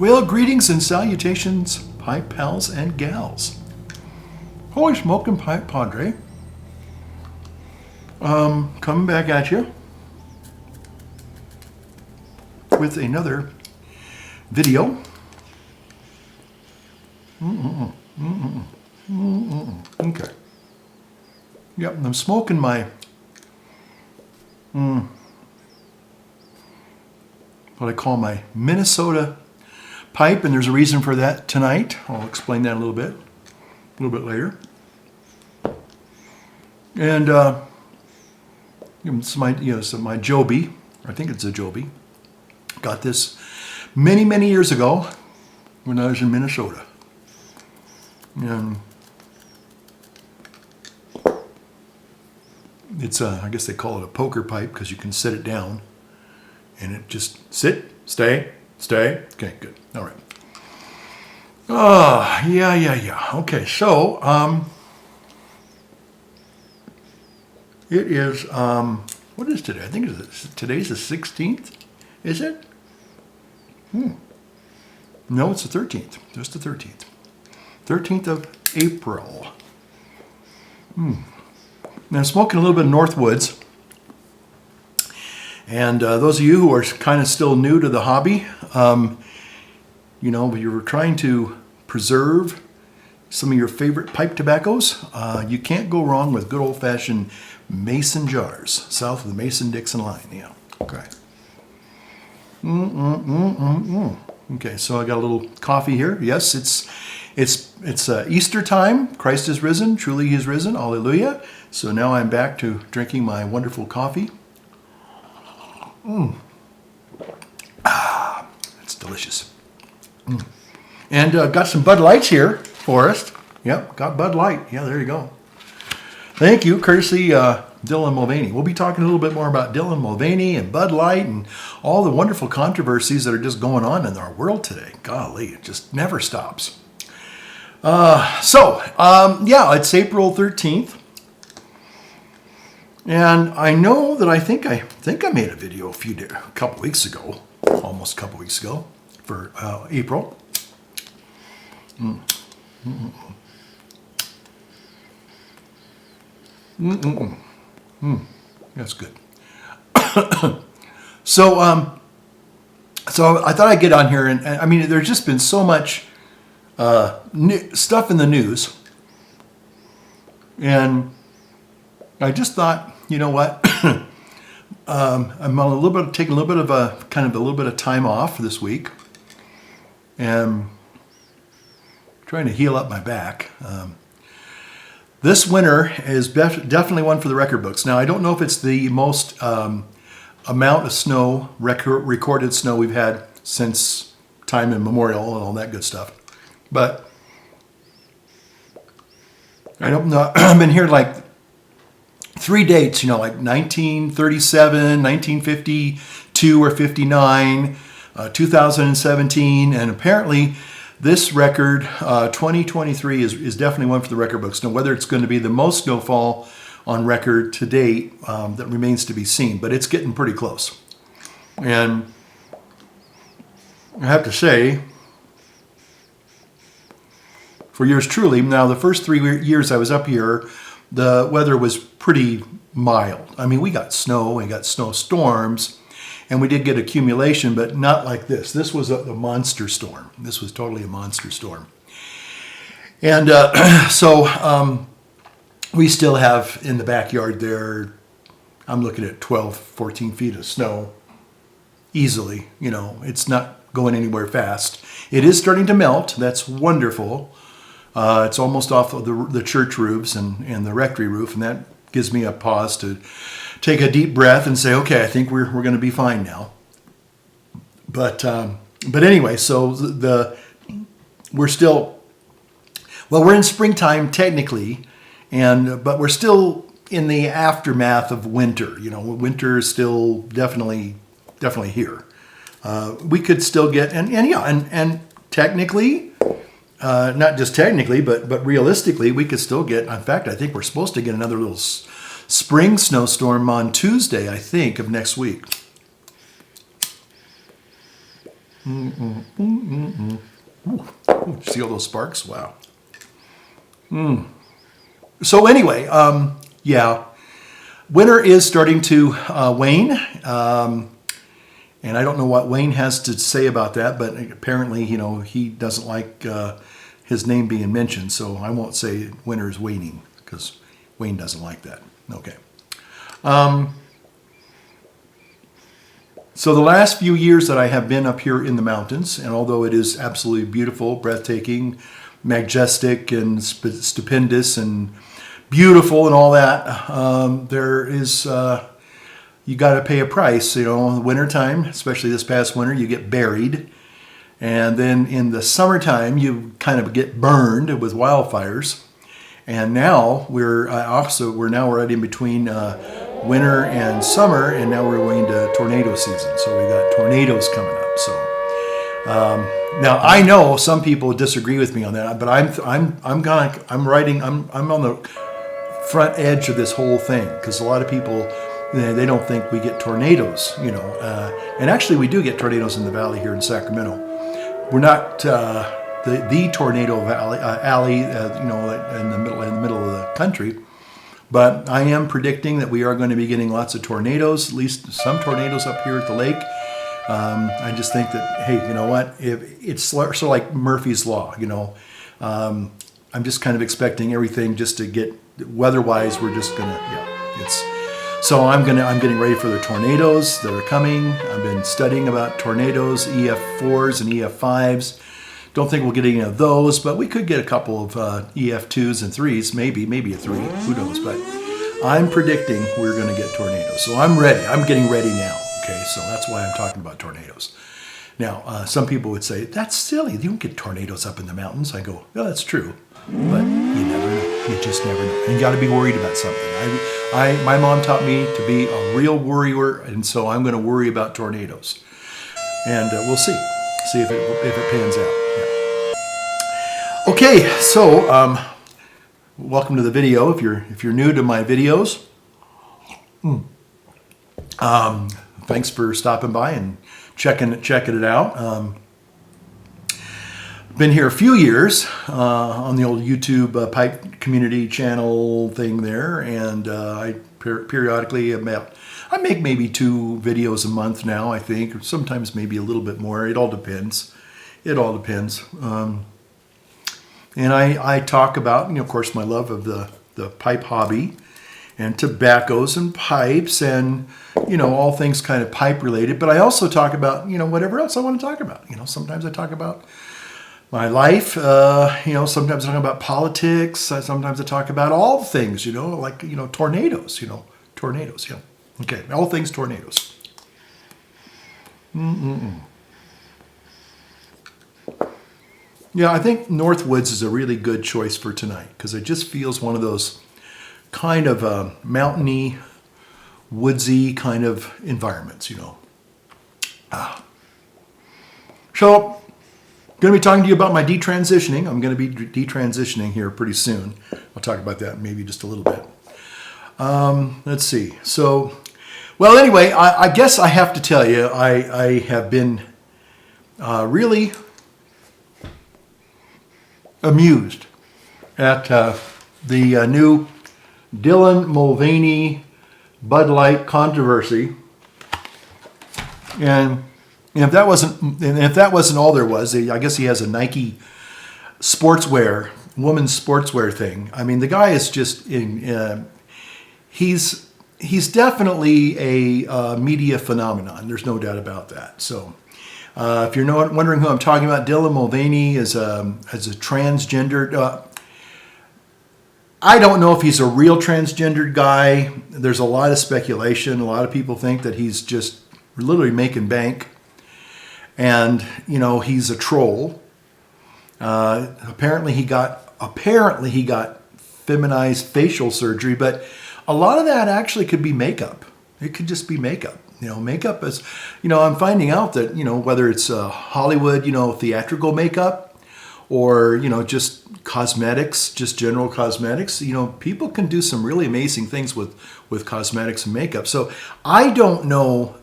Well, greetings and salutations, pipe pals and gals. Holy smoking pipe padre. Coming back at you with another video. Okay. Yep, I'm smoking my what I call my Minnesota pipe, and there's a reason for that tonight. I'll explain that a little bit later. And it's my Joby. I think it's a Joby. Got this many years ago when I was in Minnesota. And it's I guess they call it a poker pipe because you can set it down and it just stay. Okay, good. All right. Yeah. Okay, so it is what is today? I think today's the 16th. Is it? No, it's the 13th. Just the 13th. 13th of April. Now I'm smoking a little bit of Northwoods. And those of you who are kind of still new to the hobby, you're trying to preserve some of your favorite pipe tobaccos. You can't go wrong with good old-fashioned Mason jars, south of the Mason-Dixon line. Yeah, okay. Okay, so I got a little coffee here. Yes, it's Easter time. Christ is risen. Truly he is risen. Hallelujah. So now I'm back to drinking my wonderful coffee. It's delicious. And got some Bud Lights here for us. Yep, got Bud Light. Yeah, there you go. Thank you, courtesy Dylan Mulvaney. We'll be talking a little bit more about Dylan Mulvaney and Bud Light and all the wonderful controversies that are just going on in our world today. Golly, it just never stops. It's April 13th. And I know that I think I made a video almost a couple weeks ago, for April. That's good. So I thought I'd get on here, and I mean, there's just been so much stuff in the news, and I just thought, you know what? I'm taking a little bit of time off this week, and trying to heal up my back. This winter is definitely one for the record books. Now, I don't know if it's the most amount of snow, recorded snow we've had since time immemorial and all that good stuff, but I don't know. I've been here like 3 dates, like 1937, 1952 or 59, 2017, and apparently this record, 2023, is definitely one for the record books. Now, whether it's going to be the most snowfall on record to date, that remains to be seen, but it's getting pretty close. And I have to say, for yours truly, now the first 3 years I was up here, the weather was pretty mild. I mean, we got snow, we got snowstorms, and we did get accumulation, but not like this. This was a monster storm. This was totally a monster storm. And we still have in the backyard there, I'm looking at 12, 14 feet of snow easily. It's not going anywhere fast. It is starting to melt. That's wonderful. It's almost off of the church roofs and the rectory roof, and that gives me a pause to take a deep breath and say, okay, I think we're going to be fine now. But anyway, so we're in springtime technically, but we're still in the aftermath of winter. Winter is still definitely here. We could still get and technically. Not just technically, but realistically, we could still get, in fact, I think we're supposed to get another little spring snowstorm on Tuesday, I think, of next week. Ooh, see all those sparks? Wow. So anyway, yeah, winter is starting to wane. And I don't know what Wayne has to say about that, but apparently, he doesn't like his name being mentioned, so I won't say winter is waning, because Wayne doesn't like that. Okay. So the last few years that I have been up here in the mountains, and although it is absolutely beautiful, breathtaking, majestic, and stupendous, and beautiful, and all that, there is... you got to pay a price, wintertime, especially this past winter, you get buried. And then in the summertime, you kind of get burned with wildfires. And now we're right in between winter and summer, and now we're going to tornado season. So we got tornadoes coming up. So now I know some people disagree with me on that, but I'm on the front edge of this whole thing, because a lot of people, they don't think we get tornadoes, and actually we do get tornadoes in the valley here in Sacramento. We're not the tornado alley, in the middle of the country, but I am predicting that we are going to be getting lots of tornadoes, at least some tornadoes up here at the lake. I just think that, hey, you know what? It's sort of like Murphy's Law, I'm just kind of expecting everything just to get weather-wise. We're just gonna, So I'm getting ready for the tornadoes that are coming. I've been studying about tornadoes, EF4s and EF5s. Don't think we'll get any of those, but we could get a couple of EF2s and 3s, maybe a 3, who knows. But I'm predicting we're going to get tornadoes. So I'm ready. I'm getting ready now. Okay, so that's why I'm talking about tornadoes. Now, some people would say, that's silly. You don't get tornadoes up in the mountains. I go, well, that's true. But you never know. You just never know. And you got to be worried about something. My mom taught me to be a real worrier, and so I'm going to worry about tornadoes. And we'll see if it pans out. Yeah. Okay, so welcome to the video. If you're new to my videos, thanks for stopping by and checking it out. Been here a few years on the old YouTube pipe community channel thing there, and I periodically I make maybe 2 videos a month now, I think, or sometimes maybe a little bit more. It all depends. And I talk about, of course, my love of the pipe hobby and tobaccos and pipes and, all things kind of pipe related. But I also talk about, whatever else I want to talk about. Sometimes I talk about my life, sometimes I talk about politics. Sometimes I talk about all things, like, tornadoes, tornadoes, yeah. Okay, all things tornadoes. Yeah, I think Northwoods is a really good choice for tonight, because it just feels one of those kind of mountainy, woodsy kind of environments, So, going to be talking to you about my detransitioning. I'm going to be detransitioning here pretty soon. I'll talk about that maybe just a little bit. Let's see. So, well, anyway, I guess I have to tell you, I have been really amused at the new Dylan Mulvaney Bud Light controversy. And if that wasn't all there was, I guess he has a Nike sportswear, women's sportswear thing. I mean, the guy is just he's definitely a media phenomenon. There's no doubt about that. So, if you're not wondering who I'm talking about, Dylan Mulvaney is a transgendered. I don't know if he's a real transgendered guy. There's a lot of speculation. A lot of people think that he's just literally making bank. And, he's a troll. Apparently he got feminized facial surgery, but a lot of that actually could be makeup. It could just be makeup. Makeup is, I'm finding out that, whether it's Hollywood, theatrical makeup or, just cosmetics, just general cosmetics, people can do some really amazing things with cosmetics and makeup. So I don't know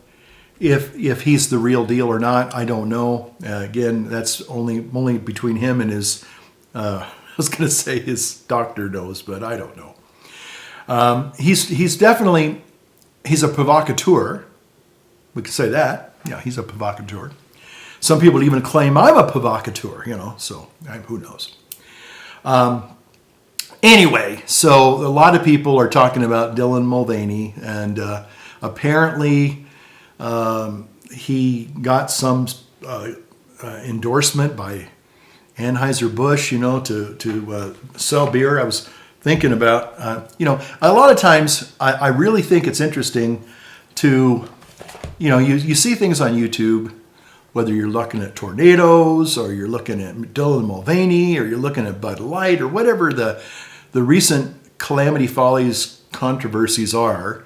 If he's the real deal or not, I don't know. Again, that's only between him and his. I was going to say his doctor knows, but I don't know. He's definitely a provocateur. We could say that. Yeah, he's a provocateur. Some people even claim I'm a provocateur. So who knows? Anyway, so a lot of people are talking about Dylan Mulvaney, and apparently he got some endorsement by Anheuser-Busch, to sell beer. I was thinking about, a lot of times I really think it's interesting to, you see things on YouTube, whether you're looking at tornadoes or you're looking at Dylan Mulvaney or you're looking at Bud Light or whatever the recent Calamity Follies controversies are,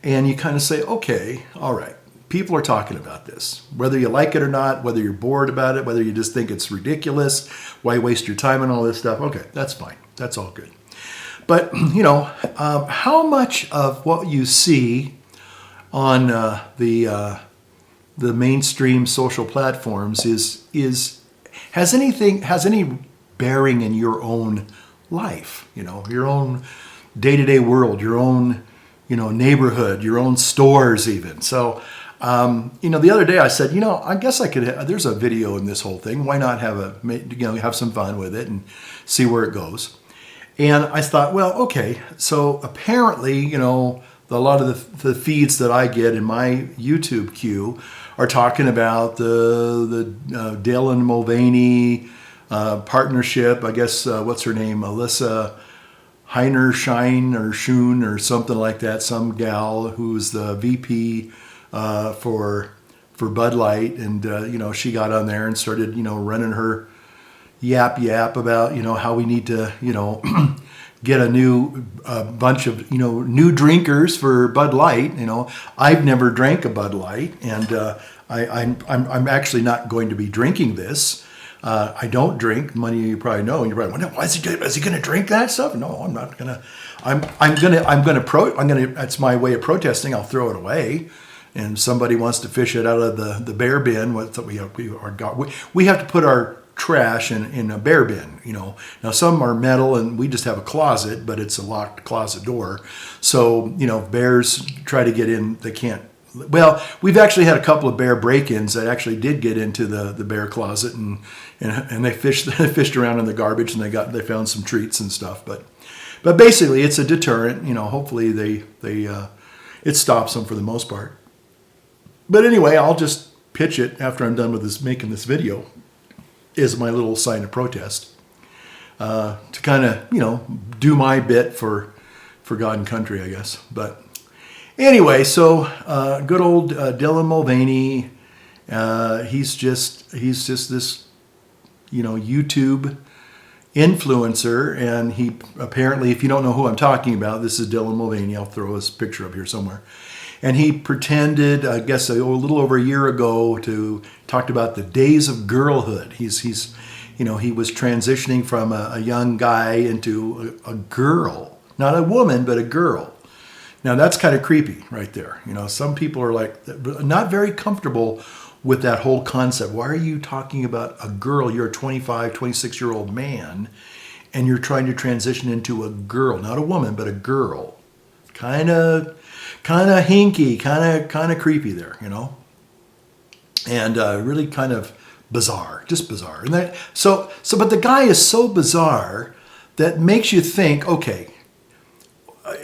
and you kind of say, okay, all right, people are talking about this. Whether you like it or not, whether you're bored about it, whether you just think it's ridiculous, why waste your time on all this stuff? Okay, that's fine. That's all good. But, how much of what you see on the mainstream social platforms has any bearing in your own life, your own day-to-day world, your own, neighborhood, your own stores even. So, the other day I said, I guess I could, there's a video in this whole thing. Why not have some fun with it and see where it goes? And I thought, well, okay, so apparently, a lot of the feeds that I get in my YouTube queue are talking about the Dylan Mulvaney partnership. I guess, what's her name? Alyssa Heinerschein or Schoon or something like that. Some gal who's the VP for Bud Light. And, she got on there and started, running her yap about, how we need to, get a new bunch of, new drinkers for Bud Light. I've never drank a Bud Light, and I'm actually not going to be drinking this. I don't drink. Many of you probably know, and you're probably wondering, why is he going to drink that stuff? No, I'm not going to. That's my way of protesting. I'll throw it away. And somebody wants to fish it out of the bear bin. We have to put our trash in a bear bin. Now some are metal, and we just have a closet, but it's a locked closet door. So bears try to get in. They can't. Well, we've actually had a couple of bear break-ins that actually did get into the bear closet, and they fished around in the garbage, and they found some treats and stuff. But basically, it's a deterrent. Hopefully it stops them for the most part. But anyway, I'll just pitch it after I'm done with making this video as my little sign of protest to kind of do my bit for God and country, I guess. But anyway, so good old Dylan Mulvaney, he's just this YouTube influencer, and he apparently, if you don't know who I'm talking about, this is Dylan Mulvaney. I'll throw his picture up here somewhere. And he pretended, I guess, a little over a year ago, talked about the days of girlhood. He was transitioning from a young guy into a girl, not a woman, but a girl. Now that's kind of creepy right there. Some people are like not very comfortable with that whole concept. Why are you talking about a girl? You're a 25, 26-year-old man, and you're trying to transition into a girl, not a woman, but a girl. Kind of hinky, kind of creepy there, and really kind of bizarre, just bizarre. And but the guy is so bizarre that makes you think, okay,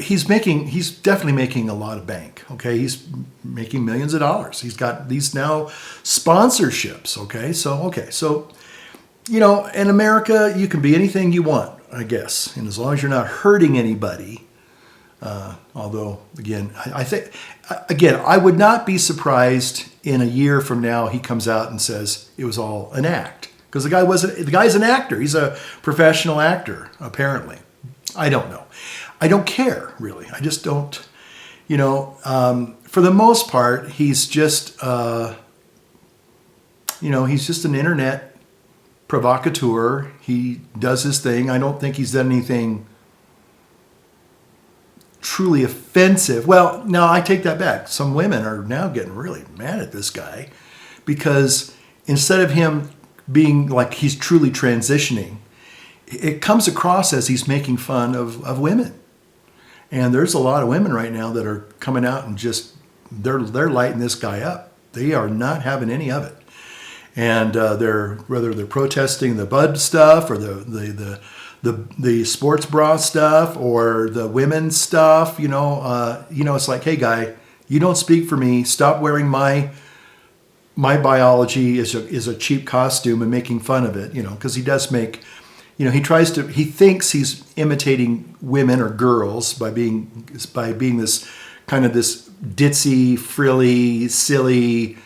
he's definitely making a lot of bank. Okay, he's making millions of dollars. He's got these now sponsorships. So in America, you can be anything you want, I guess, and as long as you're not hurting anybody. Although, again, I think, I would not be surprised in a year from now he comes out and says it was all an act. Because the guy's an actor. He's a professional actor, apparently. I don't know. I don't care, really. I just don't, for the most part, he's just, he's just an internet provocateur. He does his thing. I don't think he's done anything truly offensive. Well, now I take that back. Some women are now getting really mad at this guy because instead of him being like he's truly transitioning, it comes across as he's making fun of women. And there's a lot of women right now that are coming out and just they're lighting this guy up. They are not having any of it. And whether they're protesting the Bud stuff or the sports bra stuff or the women's stuff, it's like, hey guy, you don't speak for me. Stop wearing my biology is a cheap costume and making fun of it, because he does make, he thinks he's imitating women or girls by being this kind of this ditzy, frilly, silly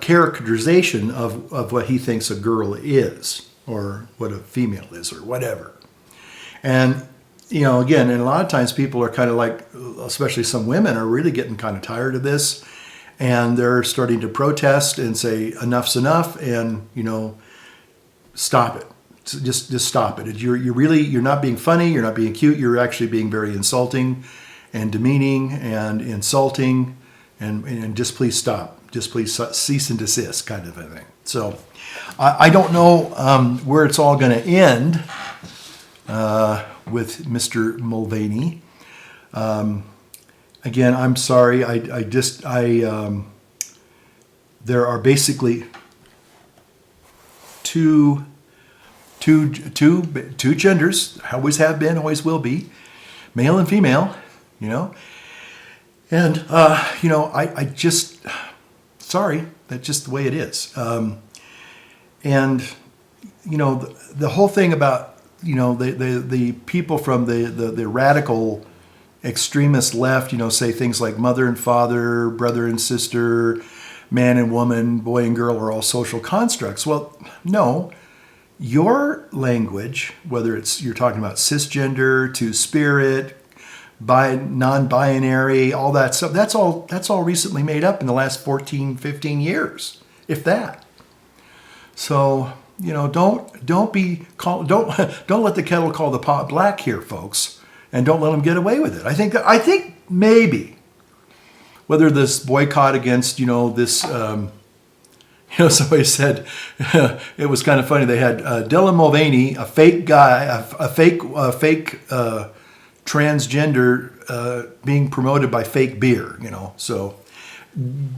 characterization of what he thinks a girl is or what a female is or whatever. And, again, and a lot of times people are kind of like, especially some women are really getting kind of tired of this and they're starting to protest and say enough's enough and, stop it. Just stop it. You're not being funny. You're not being cute. You're actually being very insulting and demeaning and insulting and just please stop. Just please cease and desist kind of a thing. So I don't know where it's all going to end with Mr. Mulvaney. Again, I'm sorry. There are basically two genders, always have been, always will be, male and female, and I just, sorry, that's just the way it is. And the whole thing about the people from the radical extremist left, say things like mother and father, brother and sister, man and woman, boy and girl are all social constructs. Well, no. Your language, whether you're talking about cisgender, two-spirit, non-binary, all that stuff, that's all recently made up in the last 14, 15 years, if that. So, don't let the kettle call the pot black here, folks, and don't let them get away with it. I think maybe whether this boycott against, this. Somebody said it was kind of funny. They had Dylan Mulvaney, a fake guy, a fake transgender being promoted by fake beer. So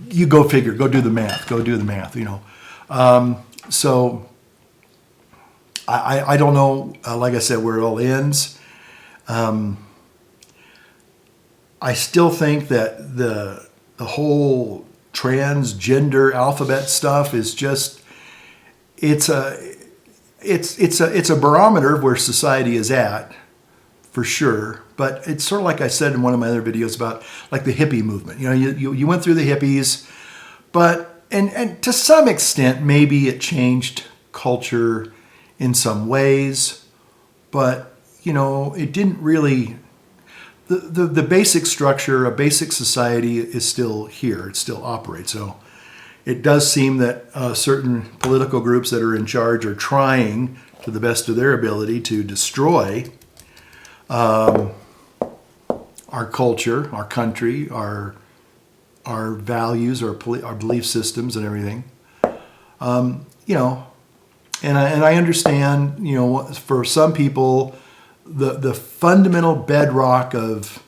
you go figure. Go do the math. So I don't know. Like I said, where it all ends. I still think that the whole transgender alphabet stuff is just it's a barometer of where society is at for sure, but it's sort of like I said in one of my other videos about like the hippie movement. You went through the hippies, but and to some extent maybe it changed culture in some ways, but it didn't really. The basic structure, a basic society is still here. It still operates. So it does seem that certain political groups that are in charge are trying to the best of their ability to destroy our culture, our country, our values, our belief systems and everything. And I understand, for some people, the fundamental bedrock of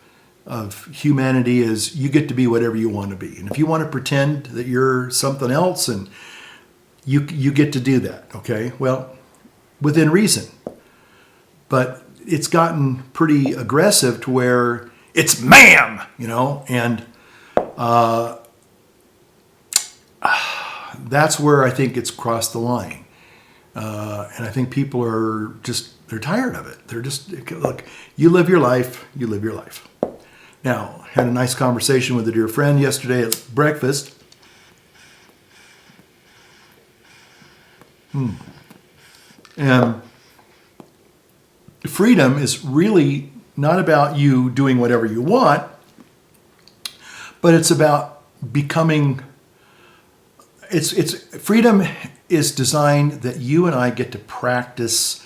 humanity is you get to be whatever you want to be. And if you want to pretend that you're something else, and you get to do that, okay? Well, within reason. But it's gotten pretty aggressive to where it's ma'am, and that's where I think it's crossed the line. And I think people are they're tired of it. They're just, look, you live your life, you live your life. Now, had a nice conversation with a dear friend yesterday at breakfast. And freedom is really not about you doing whatever you want, but it's about becoming, freedom is designed that you and I get to practice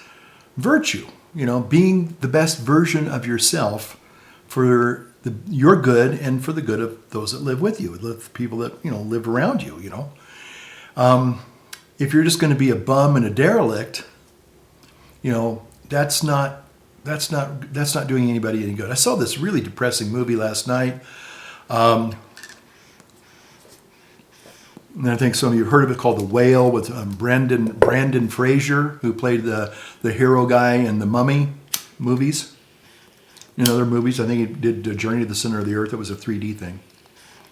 virtue, being the best version of yourself your good and for the good of those that live with you, the people that live around you. If you're just going to be a bum and a derelict, that's not doing anybody any good. I saw this really depressing movie last night. And I think some of you have heard of it, called The Whale, with Brandon Fraser, who played the hero guy in the Mummy movies. Their movies. I think he did Journey to the Center of the Earth. It was a 3D thing.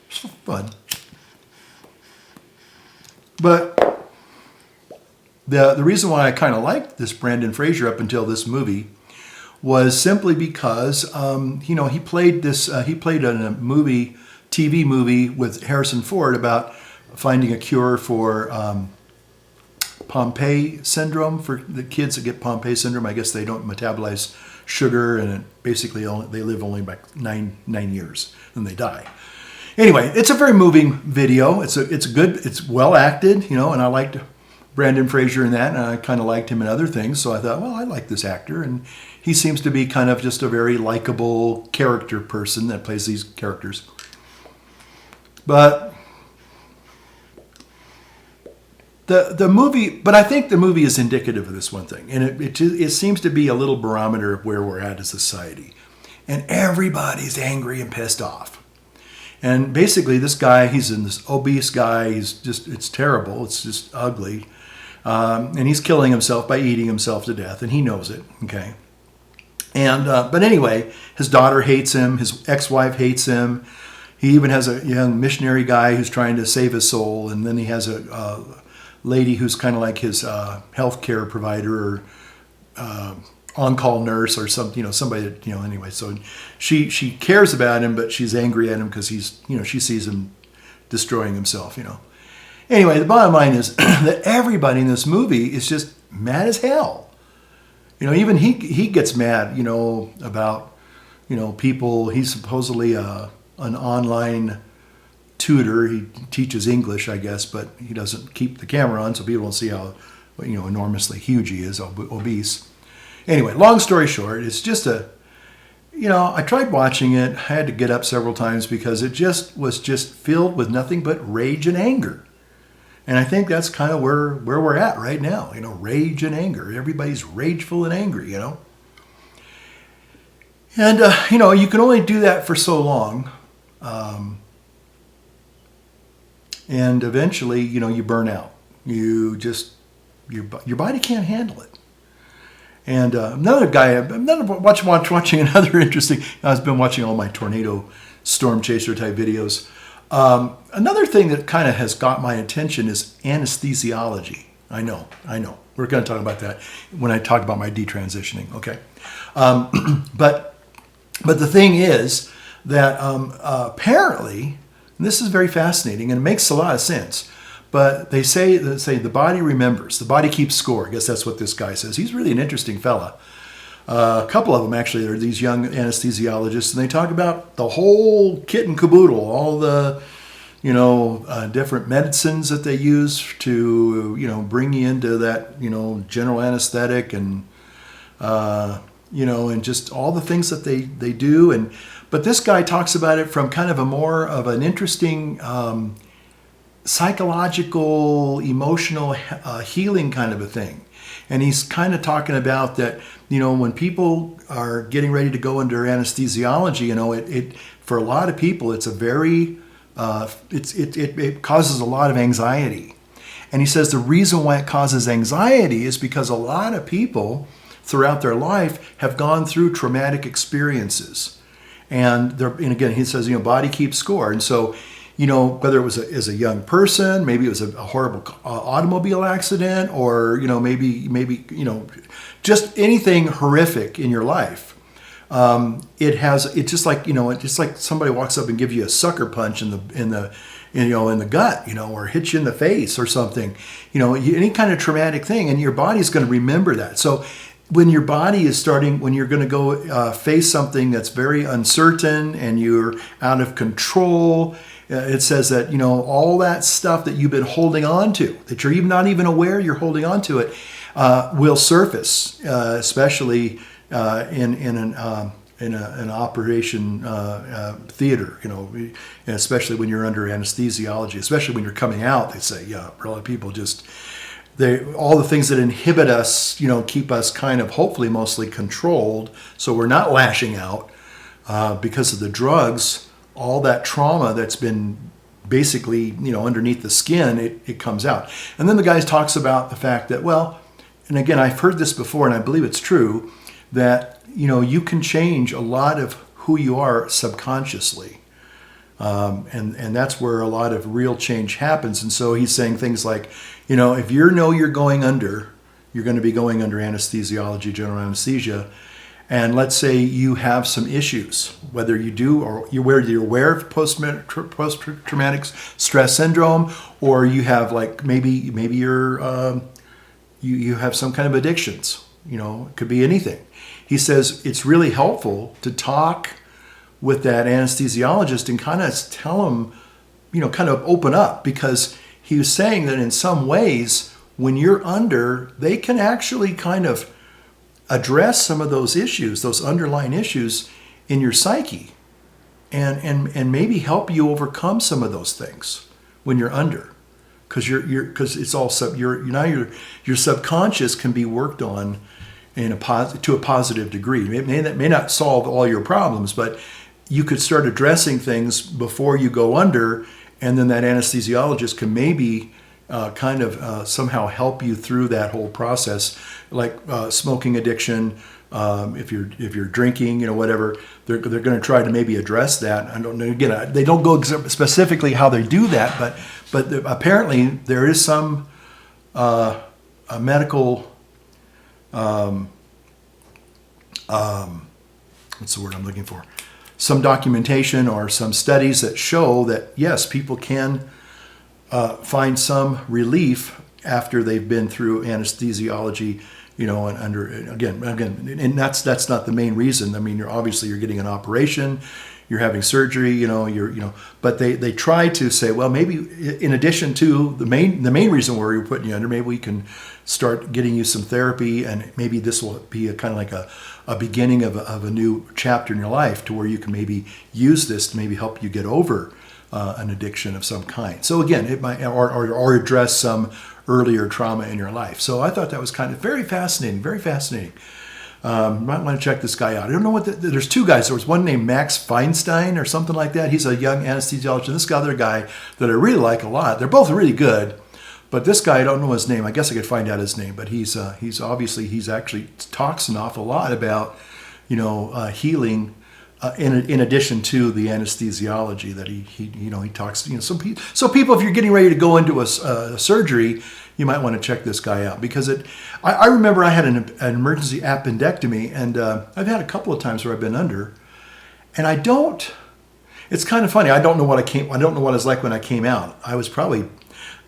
It's fun. But the reason why I kind of liked this Brandon Fraser up until this movie was simply because he played in a TV movie with Harrison Ford about finding a cure for Pompe syndrome, for the kids that get Pompe syndrome. I guess they don't metabolize sugar, and basically they live only about nine years and they die. Anyway, it's a very moving video. It's well acted, and I liked Brandon Fraser in that, and I kind of liked him in other things. So I thought, well, I like this actor, and he seems to be kind of just a very likable character person that plays these characters. But the movie, but I think the movie is indicative of this one thing, and it seems to be a little barometer of where we're at as a society, and everybody's angry and pissed off. And basically, this guy, he's this obese guy. It's terrible. It's just ugly, and he's killing himself by eating himself to death, and he knows it. Okay, and but anyway, his daughter hates him. His ex-wife hates him. He even has a young missionary guy who's trying to save his soul, and then he has a lady who's kind of like his health care provider or on-call nurse or something, somebody that, anyway. So she cares about him, but she's angry at him because she sees him destroying himself, Anyway, the bottom line is that everybody in this movie is just mad as hell. Even he gets mad, about, people. He's supposedly an online tutor. He teaches English, I guess, but he doesn't keep the camera on, so people don't see how enormously huge he is, obese. Anyway, long story short, it's just I tried watching it. I had to get up several times because it was filled with nothing but rage and anger. And I think that's kind of where we're at right now, rage and anger. Everybody's rageful and angry, And, you can only do that for so long. And eventually, you burn out. Your body can't handle it. And another guy, watching another interesting, I've been watching all my tornado storm chaser type videos. Another thing that kind of has got my attention is anesthesiology. I know. We're going to talk about that when I talk about my detransitioning, okay? But the thing is that apparently, and this is very fascinating, and it makes a lot of sense. But they say the body remembers. The body keeps score. I guess that's what this guy says. He's really an interesting fella. A couple of them, actually, are these young anesthesiologists, and they talk about the whole kit and caboodle, all the, different medicines that they use to, bring you into that, general anesthetic and, and just all the things that they do. But this guy talks about it from kind of a more of an interesting psychological, emotional healing kind of a thing. And he's kind of talking about that, when people are getting ready to go under anesthesiology, it for a lot of people, it's a very, it causes a lot of anxiety. And he says the reason why it causes anxiety is because a lot of people throughout their life have gone through traumatic experiences. And again, he says, body keeps score. And so, whether it was as a young person, maybe it was a horrible automobile accident, or, maybe, just anything horrific in your life. It's just like somebody walks up and gives you a sucker punch in the gut, or hits you in the face or something, any kind of traumatic thing, and your body's going to remember that. So when your body is when you're going to go face something that's very uncertain and you're out of control, it says that, all that stuff that you've been holding on to, that you're not even aware you're holding on to it, will surface, especially in in an operation theater, and especially when you're under anesthesiology, especially when you're coming out, they say, yeah, a lot of people just, all the things that inhibit us, keep us kind of hopefully mostly controlled, so we're not lashing out because of the drugs. All that trauma that's been basically, underneath the skin, it comes out. And then the guy talks about the fact that, well, and again, I've heard this before, and I believe it's true, that, you can change a lot of who you are subconsciously. And that's where a lot of real change happens. And so he's saying things like, if you're going under, you're going to be going under anesthesiology, general anesthesia. And let's say you have some issues, whether you do or you're aware of post-traumatic stress syndrome, or you have maybe you're you have some kind of addictions. It could be anything. He says it's really helpful to talk with that anesthesiologist and kind of tell him, kind of open up, because he was saying that in some ways, when you're under, they can actually kind of address some of those issues, those underlying issues in your psyche, and maybe help you overcome some of those things when you're under, because it's all your subconscious can be worked on to a positive degree. It may not solve all your problems, but you could start addressing things before you go under, and then that anesthesiologist can maybe somehow help you through that whole process, like smoking addiction. If you're drinking, whatever, they're going to try to maybe address that. I don't know. Again, they don't go specifically how they do that, but apparently there is some a medical what's the word I'm looking for? Some documentation or some studies that show that yes, people can find some relief after they've been through anesthesiology, and and that's not the main reason. I mean, you're getting an operation, you're having surgery, but they try to say, well, maybe in addition to the main reason where we're putting you under, maybe we can start getting you some therapy, and maybe this will be a kind of like a beginning of a new chapter in your life, to where you can maybe use this to maybe help you get over an addiction of some kind. So again, it might or address some earlier trauma in your life. So I thought that was kind of very fascinating, very fascinating. You might want to check this guy out. I don't know there's two guys. There was one named Max Feinstein or something like that. He's a young anesthesiologist. This other guy that I really like a lot. They're both really good. But this guy, I don't know his name. I guess I could find out his name. But he's actually talks an awful lot about, healing in addition to the anesthesiology that he talks. So people, if you're getting ready to go into a surgery, you might want to check this guy out, because I remember I had an emergency appendectomy, and I've had a couple of times where I've been under, and it's kind of funny. I don't know what it's like when I came out. I was probably,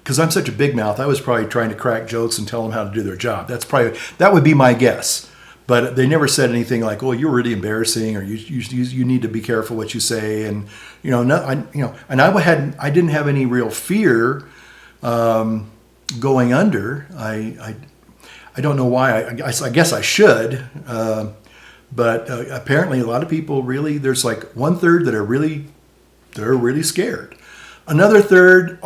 because I'm such a big mouth, I was probably trying to crack jokes and tell them how to do their job. That would be my guess. But they never said anything like, "Oh, you're really embarrassing," or "You need to be careful what you say." And I didn't have any real fear going under. I don't know why. I guess I should. But apparently, a lot of people really. There's like 1/3 that are really scared. Another third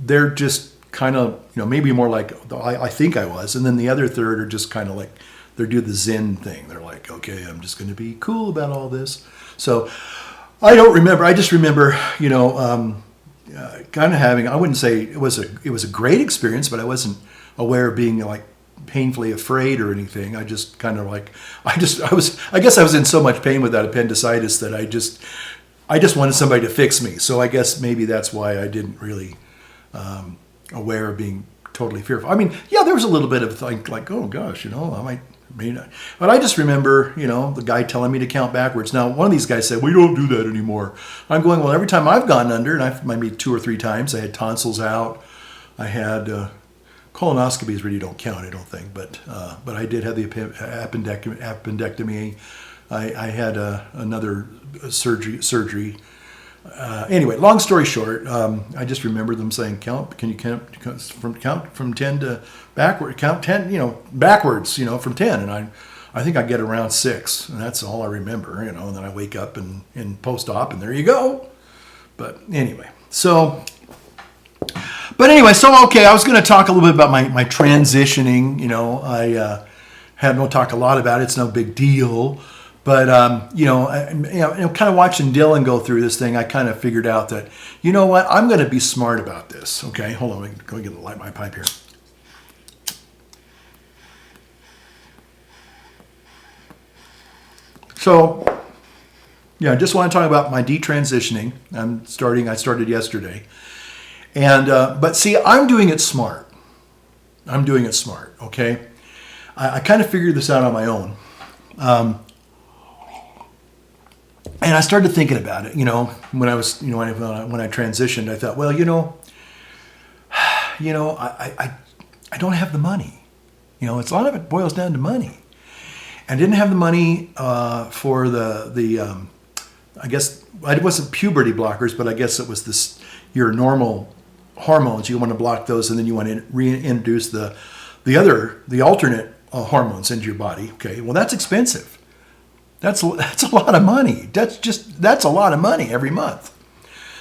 they're just kind of maybe more like I think I was, and then the other third are just kind of like. They do the Zen thing. They're like, okay, I'm just going to be cool about all this. So I don't remember. I just remember, kind of having. I wouldn't say it was a great experience, but I wasn't aware of being like painfully afraid or anything. I just kind of like. I guess I was in so much pain with that appendicitis that I just wanted somebody to fix me. So I guess maybe that's why I didn't really aware of being totally fearful. I mean, yeah, there was a little bit of like, oh gosh, I might. But I just remember, the guy telling me to count backwards. Now, one of these guys said, "We don't do that anymore." I'm going, well, every time I've gone under, and I've maybe 2 or 3 times, I had tonsils out. I had colonoscopies really don't count, I don't think, but I did have the appendectomy. I had another surgery. Anyway, long story short, I just remember them saying, can you count from 10 to backward, count 10, backwards, from 10. And I think I get around 6, and that's all I remember, you know, and then I wake up and post-op, and there you go. But anyway, so okay, I was going to talk a little bit about my transitioning. You know, I don't talk a lot about it. It's no big deal. But, kind of watching Dylan go through this thing, I kind of figured out that, you know what, I'm going to be smart about this. Okay, hold on, let me go get a light my pipe here. So, yeah, I just want to talk about my detransitioning. I started yesterday. And, but see, I'm doing it smart. Okay? I kind of figured this out on my own. And I started thinking about it, you know, when I was, you know, when I transitioned, I thought, well, I don't have the money. You know, it's a lot of it boils down to money. I didn't have the money for I guess it wasn't puberty blockers, but I guess it was your normal hormones. You want to block those, and then you want to reintroduce the alternate hormones into your body. Okay, well that's expensive. That's a lot of money. That's a lot of money every month.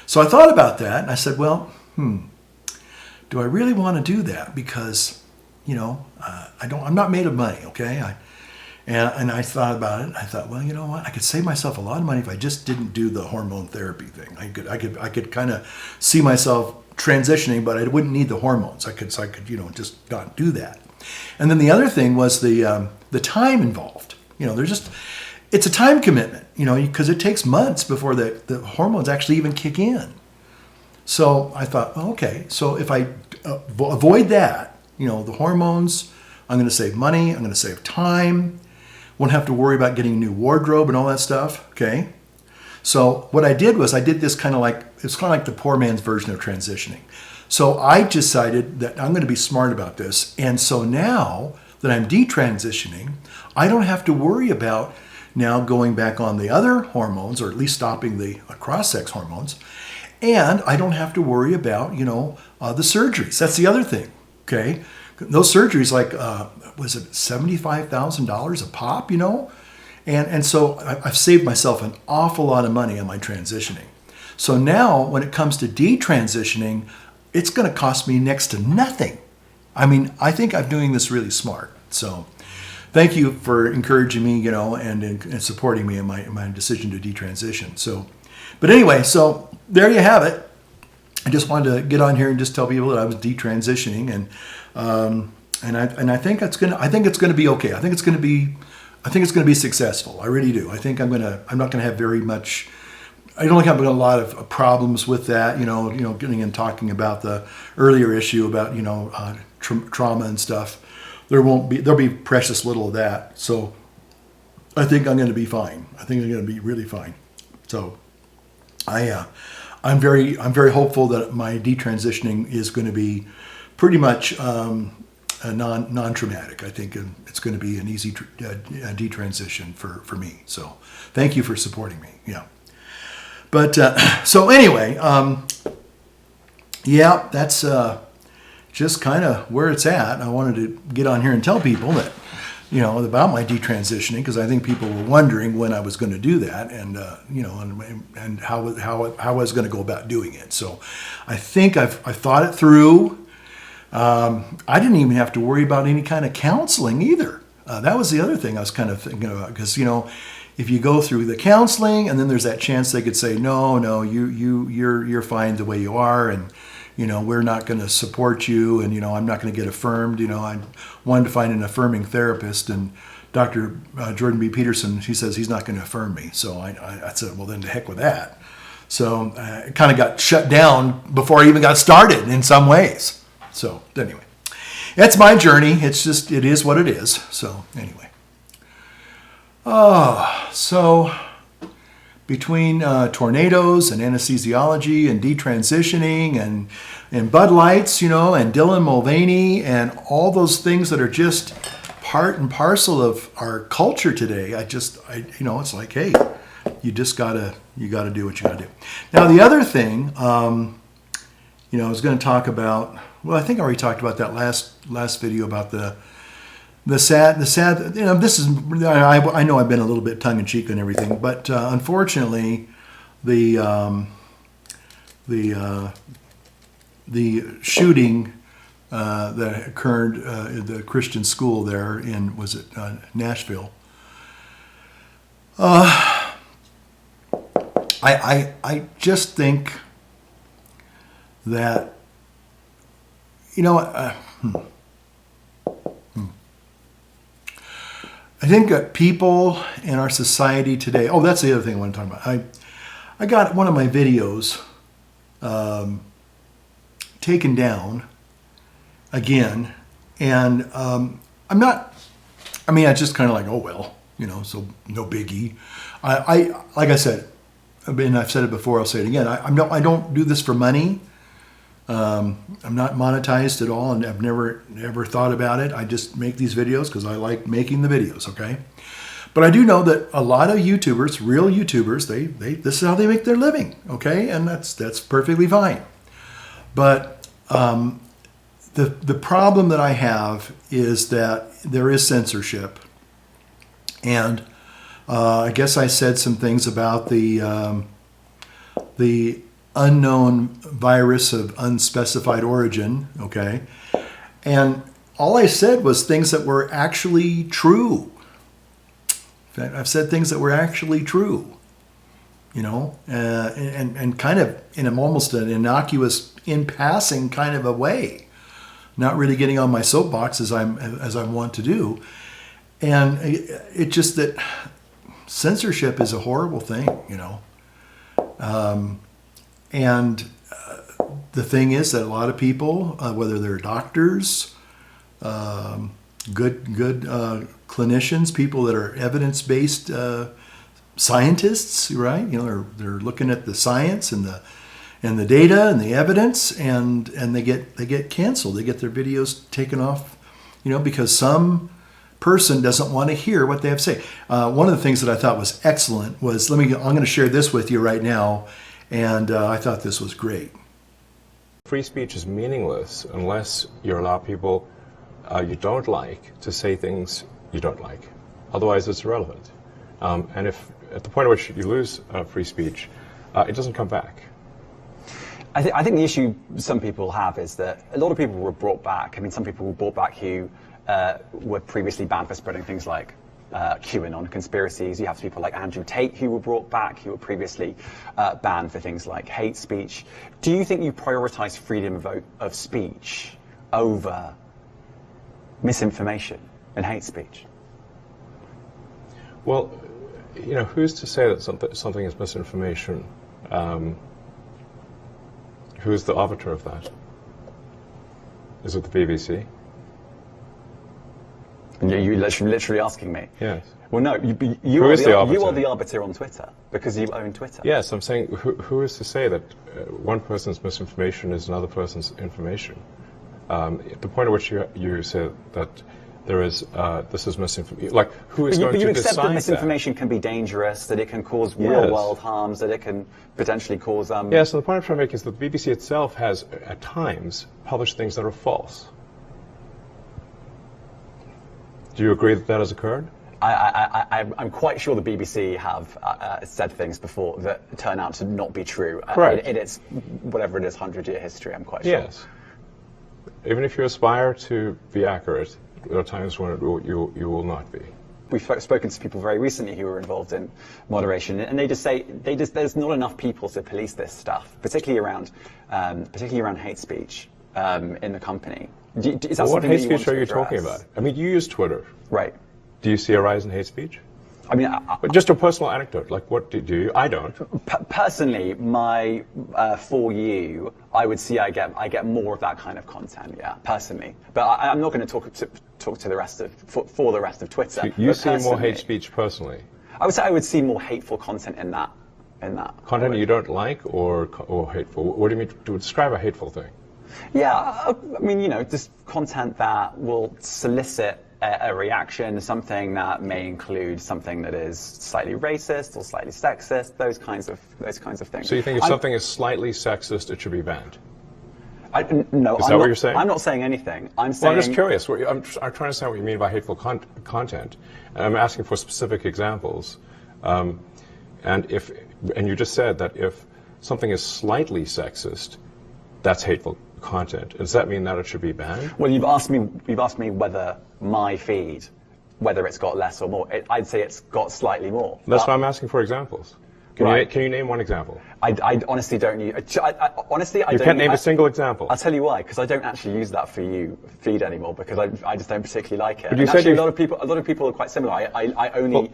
So I thought about that, and I said, well, do I really want to do that? Because, you know, I'm not made of money. Okay, and I thought about it. I thought, well, you know what? I could save myself a lot of money if I just didn't do the hormone therapy thing. I could kind of see myself transitioning, but I wouldn't need the hormones. I could just not do that. And then the other thing was the time involved. You know, it's a time commitment. You know, because it takes months before the hormones actually even kick in. So I thought, well, okay, so if I avoid that, you know, the hormones, I'm going to save money. I'm going to save time. Won't have to worry about getting a new wardrobe and all that stuff. Okay. So what I did was I did this kind of like the poor man's version of transitioning. So I decided that I'm going to be smart about this. And so now that I'm detransitioning, I don't have to worry about now going back on the other hormones, or at least stopping the cross-sex hormones. And I don't have to worry about, you know, the surgeries. That's the other thing. Okay. Those surgeries, like, was it $75,000 a pop, you know? And so I've saved myself an awful lot of money on my transitioning. So now when it comes to detransitioning, it's going to cost me next to nothing. I mean, I think I'm doing this really smart. So thank you for encouraging me, you know, and supporting me in my decision to detransition. So, but anyway, so there you have it. I just wanted to get on here and just tell people that I was detransitioning, and I think it's gonna be okay. I think it's gonna be successful. I really do. I think I'm not gonna have very much. I don't have a lot of problems with that. You know, getting and talking about the earlier issue about, you know, trauma and stuff. There'll be precious little of that. So I think I'm going to be fine. I think I'm going to be really fine. So I'm very hopeful that my detransitioning is going to be pretty much non-traumatic. I think it's going to be an easy detransition for me. So thank you for supporting me. Yeah. But so anyway, yeah, that's just kind of where it's at. I wanted to get on here and tell people that, you know, about my detransitioning, because I think people were wondering when I was going to do that, and you know, and how I was going to go about doing it. So I think I've thought it through. I didn't even have to worry about any kind of counseling either. That was the other thing I was kind of thinking about, because, you know, if you go through the counseling and then there's that chance they could say, no, you're fine the way you are, and, you know, we're not going to support you, and, you know, I'm not going to get affirmed. You know, I wanted to find an affirming therapist, and Dr. Jordan B. Peterson, he says he's not going to affirm me. So I said, well, then to heck with that. So it kind of got shut down before I even got started in some ways. So anyway, that's my journey. It is what it is. So anyway. So between tornadoes and anesthesiology and detransitioning and Bud Lights, you know, and Dylan Mulvaney and all those things that are just part and parcel of our culture today, you know, it's like, hey, you gotta do what you gotta do. Now the other thing, you know, I was going to talk about. Well, I think I already talked about that last video about the the sad, this is, I know I've been a little bit tongue in cheek and everything, but unfortunately, the shooting that occurred at the Christian school there in, was it Nashville? I just think that, I think that people in our society today, oh, that's the other thing I want to talk about. I got one of my videos taken down again, and I just kind of like, oh, well, so no biggie. Like I said, and I've said it before, I'll say it again, I don't do this for money. I'm not monetized at all, and I've never thought about it. I just make these videos because I like making the videos, okay? But I do know that a lot of YouTubers, real YouTubers, this is how they make their living, okay? And that's perfectly fine. But the problem that I have is that there is censorship, and I guess I said some things about the unknown virus of unspecified origin, okay? And all I said was things that were actually true. In fact, I've said things that were actually true, and kind of in almost an innocuous, in passing kind of a way, not really getting on my soapbox as I want to do. And it just that censorship is a horrible thing, And the thing is that a lot of people, whether they're doctors, good clinicians, people that are evidence-based scientists, right? They're looking at the science and the data and the evidence, and they get canceled. They get their videos taken off, because some person doesn't want to hear what they have to say. One of the things that I thought was excellent was, I'm going to share this with you right now. And I thought this was great. Free speech is meaningless unless you allow people you don't like to say things you don't like. Otherwise, it's irrelevant. And if at the point at which you lose free speech, it doesn't come back. I think the issue some people have is that a lot of people were brought back. I mean, some people were brought back who were previously banned for spreading things like QAnon conspiracies. You have people like Andrew Tate who were brought back, who were previously banned for things like hate speech. Do you think you prioritize freedom of speech over misinformation and hate speech? Well, who's to say that something is misinformation? Who's the arbiter of that? Is it the BBC? You're literally asking me? Yes. Well, no, you are the arbiter on Twitter, because you own Twitter. Yes, I'm saying, who is to say that one person's misinformation is another person's information? At the point at which you say that there is, this is misinformation, like, who is going to decide that? But you accept that misinformation can be dangerous, that it can cause real-world harms, that it can potentially cause... Yes, so the point I'm trying to make is that the BBC itself has, at times, published things that are false. Do you agree that has occurred? I'm quite sure the BBC have said things before that turn out to not be true. Correct. In its, whatever it is, 100-year history, I'm quite sure. Yes. Even if you aspire to be accurate, there are times when you will not be. We've spoken to people very recently who were involved in moderation, and they just say there's not enough people to police this stuff, particularly around hate speech in the company. Is that what hate speech are you talking about? I mean, you use Twitter. Right. Do you see a rise in hate speech? I mean, but just a personal anecdote, like what do you? I don't. Personally, for you, I would see I get more of that kind of content, yeah, personally. But I'm not going to talk to the rest of, for the rest of Twitter. So you see more hate speech personally? I would say I would see more hateful content in that. Content you don't like or hateful? What do you mean to describe a hateful thing? Yeah, I mean, just content that will solicit a reaction, something that may include something that is slightly racist or slightly sexist, those kinds of things. So you think if something is slightly sexist, it should be banned? No, Is that what you're saying? I'm not saying anything. I'm Well, saying. I'm just curious. I'm trying to understand what you mean by hateful content. And I'm asking for specific examples. And you just said that if something is slightly sexist, that's hateful content. Does that mean that it should be banned? Well, you've asked me whether my feed, whether it's got less or more. I'd say it's got slightly more. That's why I'm asking for examples. Can you name one example? I honestly don't use. Honestly, I You don't. can't name a single example. I'll tell you why, because I don't actually use that for you feed anymore, because I just don't particularly like it. But you and said actually, you- a lot of people are quite similar. I only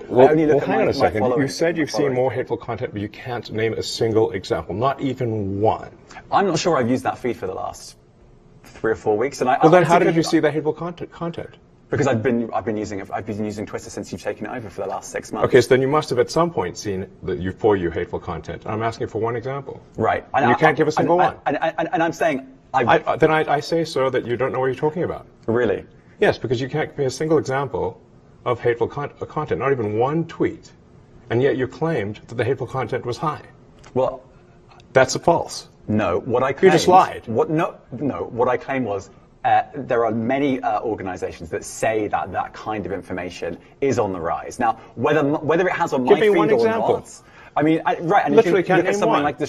look at hang on a second. following. You said you've my seen following. more hateful content, but you can't name a single example, not even one. I'm not sure I've used that feed for the last 3 or 4 weeks, and Well, then how did you see that hateful content? Because I've been using Twitter since you've taken it over for the last 6 months. Okay, so then you must have at some point seen for you hateful content. I'm asking for one example. Right. And you can't give a single one. And I'm saying Then I say, sir, that you don't know what you're talking about. really. Yes, because you can't give me a single example of hateful content, not even one tweet. And yet you claimed that the hateful content was high. Well, That's false. no. What I claimed, just lied. What I claimed was there are many organisations that say that kind of information is on the rise. Now, whether it has on my Give me feed one or example. not. I mean, right, and Literally if you can't look at name something one. like the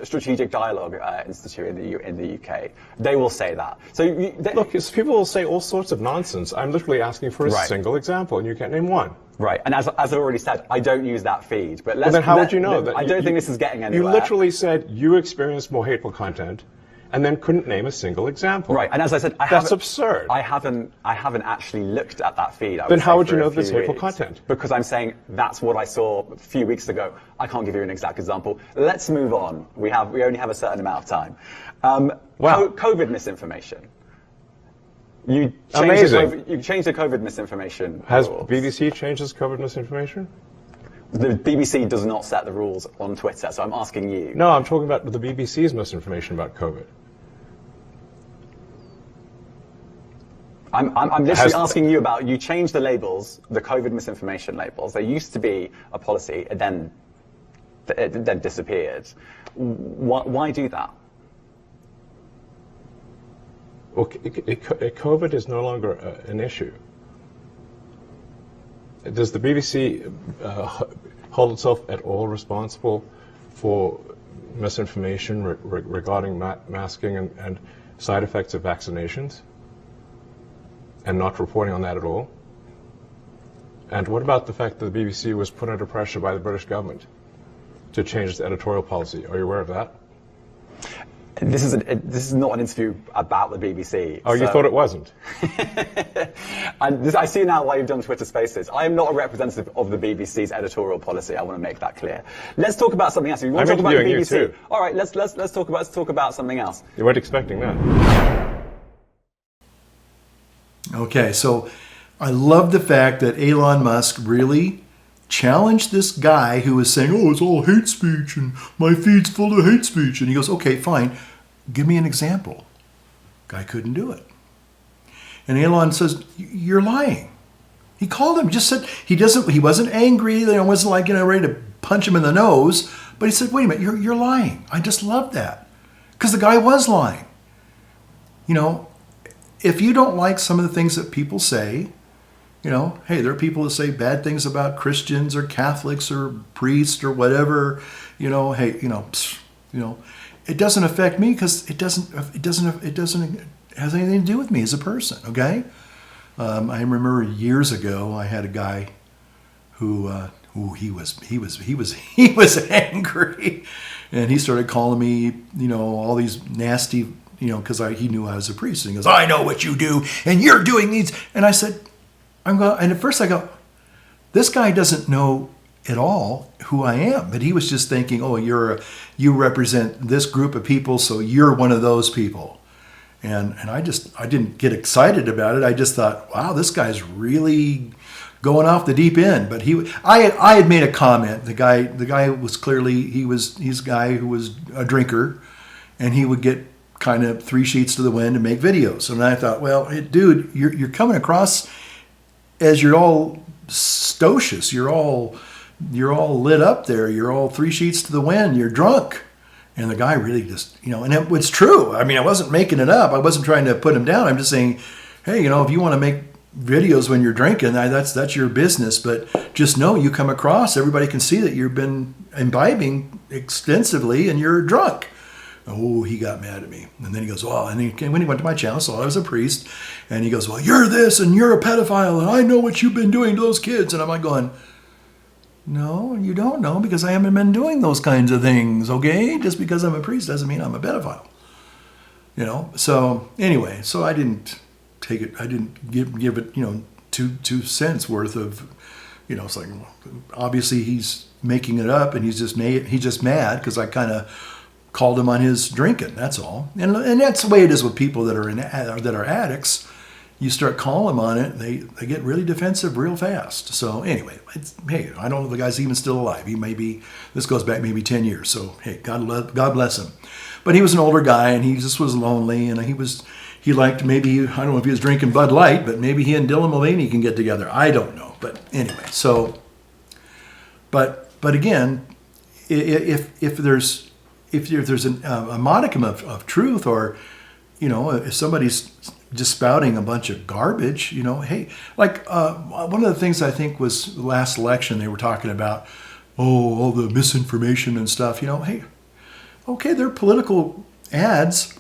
Strategic Dialogue Institute in the UK, they will say that. So Look, people will say all sorts of nonsense. I'm literally asking for a Right. single example, and you can't name one. right, and as I've already said, I don't use that feed. But Well, then how would you know that? I don't think this is getting anywhere. You literally said you experienced more hateful content, and then couldn't name a single example. Right, and as I said, That's absurd. I haven't actually looked at that feed. Then how say, would you for a know this few hateful weeks. content? Because I'm saying that's what I saw a few weeks ago. I can't give you an exact example. Let's move on. We only have a certain amount of time. Wow. COVID misinformation. You Amazing. You changed the COVID misinformation Has rules. BBC changed its COVID misinformation? The BBC does not set the rules on Twitter, so I'm asking you. No, I'm talking about the BBC's misinformation about COVID. I'm literally asking you about, you changed the labels, the COVID misinformation labels. There used to be a policy, it then disappeared. Why do that? Well, COVID is no longer an issue. Does the BBC hold itself at all responsible for misinformation regarding masking and side effects of vaccinations? And not reporting on that at all? And what about the fact that the BBC was put under pressure by the British government to change its editorial policy? Are you aware of that? This is not an interview about the BBC. Oh, you thought it wasn't? I see now why you've done Twitter Spaces. I am not a representative of the BBC's editorial policy. I want to make that clear. Let's talk about something else. If you want I'm to talk about the interviewing you BBC, too. all right. Let's talk about something else. You weren't expecting that. Okay, so I love the fact that Elon Musk really challenged this guy who was saying, oh, it's all hate speech and my feed's full of hate speech. And he goes, okay, fine, give me an example. Guy couldn't do it. And Elon says, you're lying. He called him, just said, he wasn't angry, wasn't like, ready to punch him in the nose, but he said, wait a minute, you're lying. I just love that. Because the guy was lying. If you don't like some of the things that people say, hey, there are people that say bad things about Christians or Catholics or priests or whatever, hey, it doesn't affect me because it doesn't has anything to do with me as a person. Okay. I remember years ago, I had a guy who he was angry, and he started calling me, all these nasty, because he knew I was a priest. And he goes, I know what you do, and you're doing these. And I said, and at first I go, this guy doesn't know at all who I am. But he was just thinking, oh, you represent this group of people, so you're one of those people. And I didn't get excited about it. I just thought, wow, this guy's really going off the deep end. But I had made a comment. The guy was clearly, he's a guy who was a drinker, and he would get kind of 3 sheets to the wind and make videos. And I thought, well, dude, you're coming across as you're all stocious. You're all lit up there. You're all 3 sheets to the wind. You're drunk. And the guy really just, and it was true. I mean, I wasn't making it up. I wasn't trying to put him down. I'm just saying, hey, if you want to make videos when you're drinking, that's your business. But just know you come across, everybody can see that you've been imbibing extensively and you're drunk. Oh, he got mad at me. And then he goes, well, and when he went to my channel, so I was a priest, and he goes, well, you're this and you're a pedophile and I know what you've been doing to those kids. And I'm like going, no, you don't know, because I haven't been doing those kinds of things, okay? Just because I'm a priest doesn't mean I'm a pedophile. So anyway, so I didn't take it, I didn't give it, 2 cents worth of, it's like, obviously he's making it up and he's just mad because I kind of called him on his drinking, that's all. And that's the way it is with people that are addicts. You start calling them on it, they get really defensive real fast. So anyway, hey, I don't know if the guy's even still alive. He may be, this goes back maybe 10 years. So hey, God bless him. But he was an older guy and he just was lonely, and he liked, maybe, I don't know if he was drinking Bud Light, but maybe he and Dylan Mulvaney can get together. I don't know. But anyway, so, but again, if there's a modicum of truth, or, if somebody's just spouting a bunch of garbage, hey, like one of the things I think was the last election, they were talking about, all the misinformation and stuff, hey, okay, they're political ads,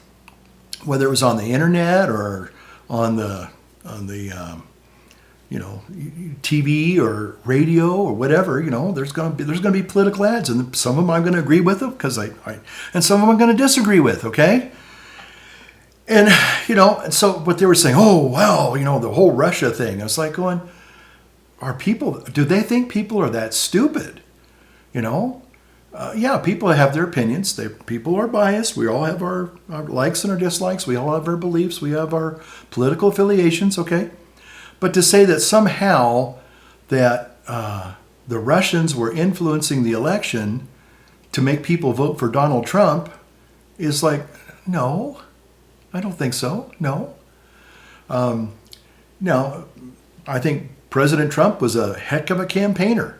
whether it was on the internet or on the TV or radio or whatever, there's going to be political ads, and some of them I'm going to agree with them because and some of them I'm going to disagree with, okay? And, and so what they were saying, oh, well, the whole Russia thing. I was like going, do they think people are that stupid? Yeah, people have their opinions. People are biased. We all have our likes and our dislikes. We all have our beliefs. We have our political affiliations, okay? But to say that somehow that the Russians were influencing the election to make people vote for Donald Trump is like, no. I don't think so. No. Now, I think President Trump was a heck of a campaigner.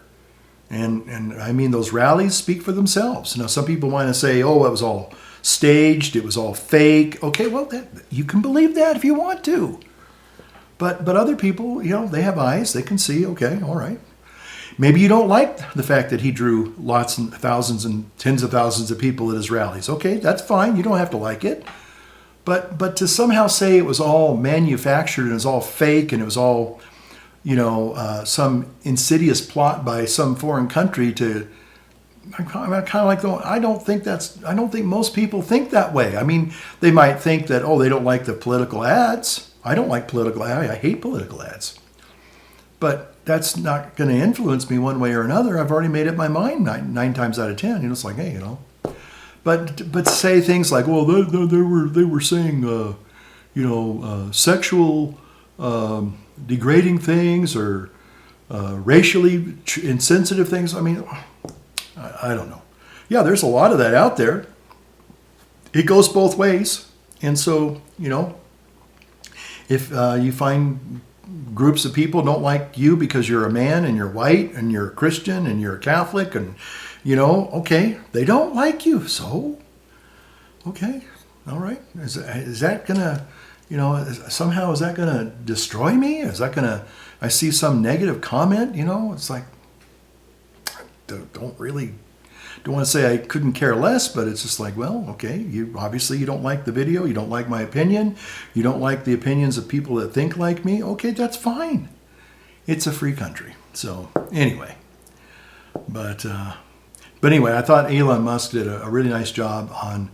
And I mean, those rallies speak for themselves. Now, some people want to say, oh, it was all staged. It was all fake. Okay, well, you can believe that if you want to. But other people, they have eyes. They can see, okay, all right. Maybe you don't like the fact that he drew lots and thousands and tens of thousands of people at his rallies. Okay, that's fine. You don't have to like it. But to somehow say it was all manufactured and it was all fake and it was all, some insidious plot by some foreign country I'm kind of like, I don't think most people think that way. I mean, they might think that, they don't like the political ads. I don't like political ads. I hate political ads. But that's not going to influence me one way or another. I've already made up my mind nine times out of 10. It's like, hey, But say things like, well, they were saying, sexual degrading things or racially insensitive things. I mean, I don't know. Yeah, there's a lot of that out there. It goes both ways. And so, if you find groups of people don't like you because you're a man and you're white and you're a Christian and you're a Catholic and okay, they don't like you, so, okay, all right. Is that gonna, somehow is that gonna destroy me? Is that gonna, I see some negative comment, it's like, don't want to say I couldn't care less, but it's just like, well, okay, you don't like the video, you don't like my opinion, you don't like the opinions of people that think like me, okay, that's fine. It's a free country. So anyway, but anyway, I thought Elon Musk did a really nice job on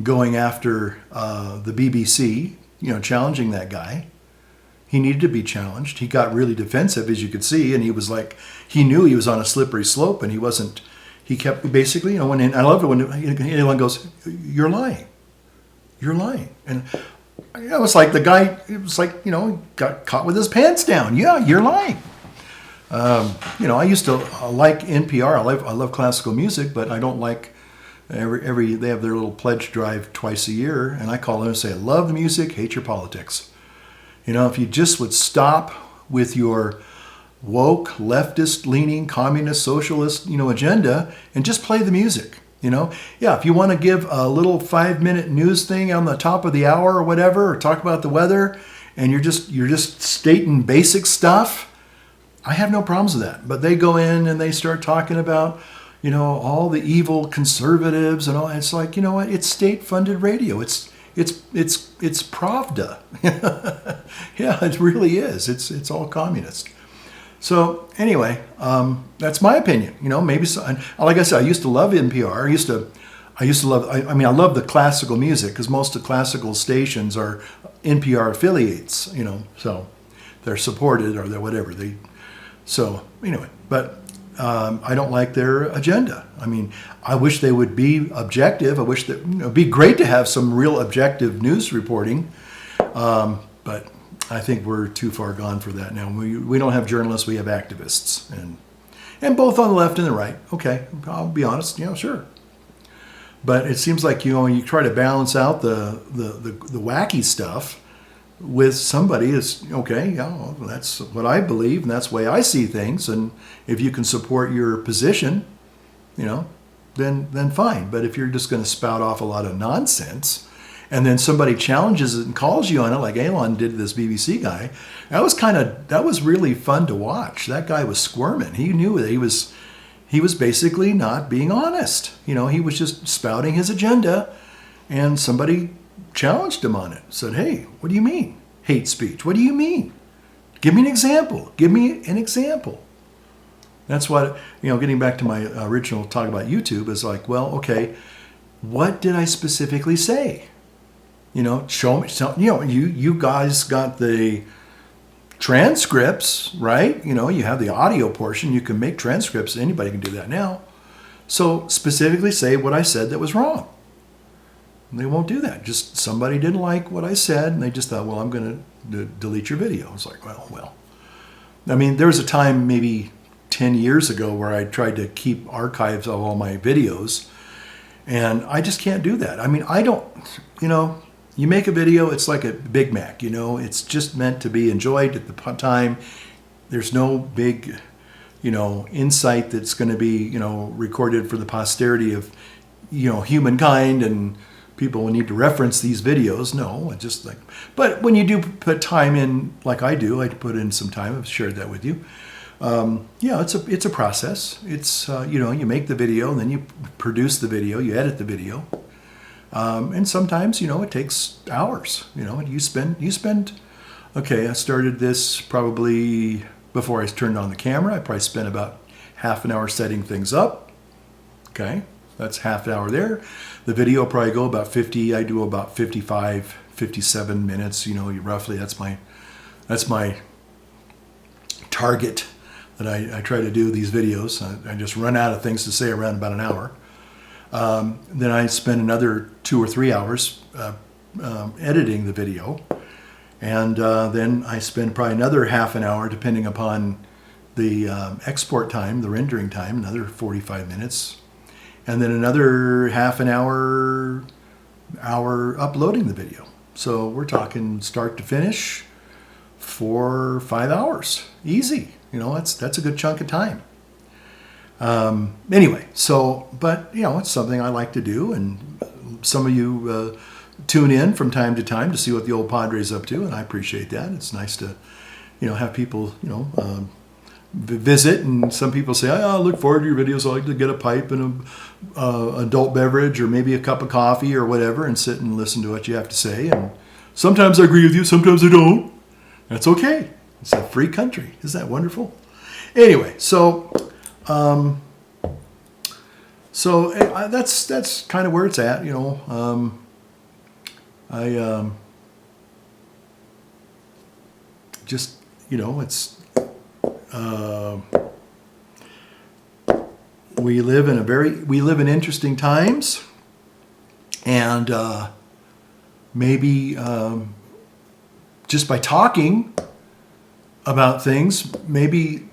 going after the BBC, challenging that guy. He needed to be challenged. He got really defensive, as you could see, and he was like, he knew he was on a slippery slope, and he kept basically, I love it when Elon goes, you're lying. You're lying. And it was like the guy, got caught with his pants down. Yeah, you're lying. I used to like NPR. I love classical music, but I don't like they have their little pledge drive twice a year, and I call them and say, love the music, hate your politics. If you just would stop with your woke, leftist-leaning, communist, socialist, agenda, and just play the music. Yeah, if you want to give a little 5-minute news thing on the top of the hour or whatever, or talk about the weather, and you're just stating basic stuff, I have no problems with that. But they go in and they start talking about, all the evil conservatives and all. It's like, you know what? It's state-funded radio. It's Pravda. Yeah, it really is. It's all communist. So anyway, that's my opinion. Maybe so, and like I said, I used to love NPR. I used to love. I mean, I love the classical music because most of the classical stations are NPR affiliates. So they're supported or they're whatever they. So anyway, but I don't like their agenda. I mean, I wish they would be objective. I wish that it'd be great to have some real objective news reporting, but I think we're too far gone for that now. We don't have journalists, we have activists, and both on the left and the right. Okay, I'll be honest, sure. But it seems like you try to balance out the wacky stuff with somebody is okay. Yeah, that's what I believe, and that's the way I see things. And if you can support your position, then fine. But if you're just going to spout off a lot of nonsense, and then somebody challenges it and calls you on it, like Elon did to this BBC guy, that was really fun to watch. That guy was squirming. He knew that he was basically not being honest. He was just spouting his agenda, and somebody challenged him on it. Said, "Hey, what do you mean hate speech? What do you mean? Give me an example. Give me an example." That's what getting back to my original talk about YouTube is like, well, okay, what did I specifically say? Show me. You guys got the transcripts, right? You have the audio portion. You can make transcripts. Anybody can do that now. So specifically say what I said that was wrong. And they won't do that. Just somebody didn't like what I said, and they just thought, well, I'm going to delete your video. I was like, well. I mean, there was a time maybe 10 years ago where I tried to keep archives of all my videos, and I just can't do that. I mean, I don't, you make a video, it's like a Big Mac, it's just meant to be enjoyed at the time. There's no big, insight that's going to be, recorded for the posterity of, humankind, and people will need to reference these videos. No, just like, but when you do put time in, like I do, I put in some time. I've shared that with you. It's a process. It's, you make the video and then you produce the video, you edit the video. And sometimes, it takes hours, you spend, okay, I started this probably before I turned on the camera. I probably spent about half an hour setting things up. Okay. That's half an hour there. The video will probably go about 50. I do about 55, 57 minutes, roughly. That's my target that I try to do these videos. I just run out of things to say around about an hour. Then I spend another 2 or 3 hours editing the video. And then I spend probably another half an hour, depending upon the export time, the rendering time, another 45 minutes. And then another half an hour uploading the video. So we're talking start to finish 4 or 5 hours. Easy. That's a good chunk of time. Anyway, but it's something I like to do, and some of you tune in from time to time to see what the old Padre's up to, and I appreciate that. It's nice to, have people, visit, and some people say, I look forward to your videos. I like to get a pipe and a adult beverage or maybe a cup of coffee or whatever and sit and listen to what you have to say. And sometimes I agree with you, sometimes I don't. That's okay. It's a free country. Isn't that wonderful? Anyway, so that's kind of where it's at, I just, it's we live in interesting times, and maybe just by talking about things, maybe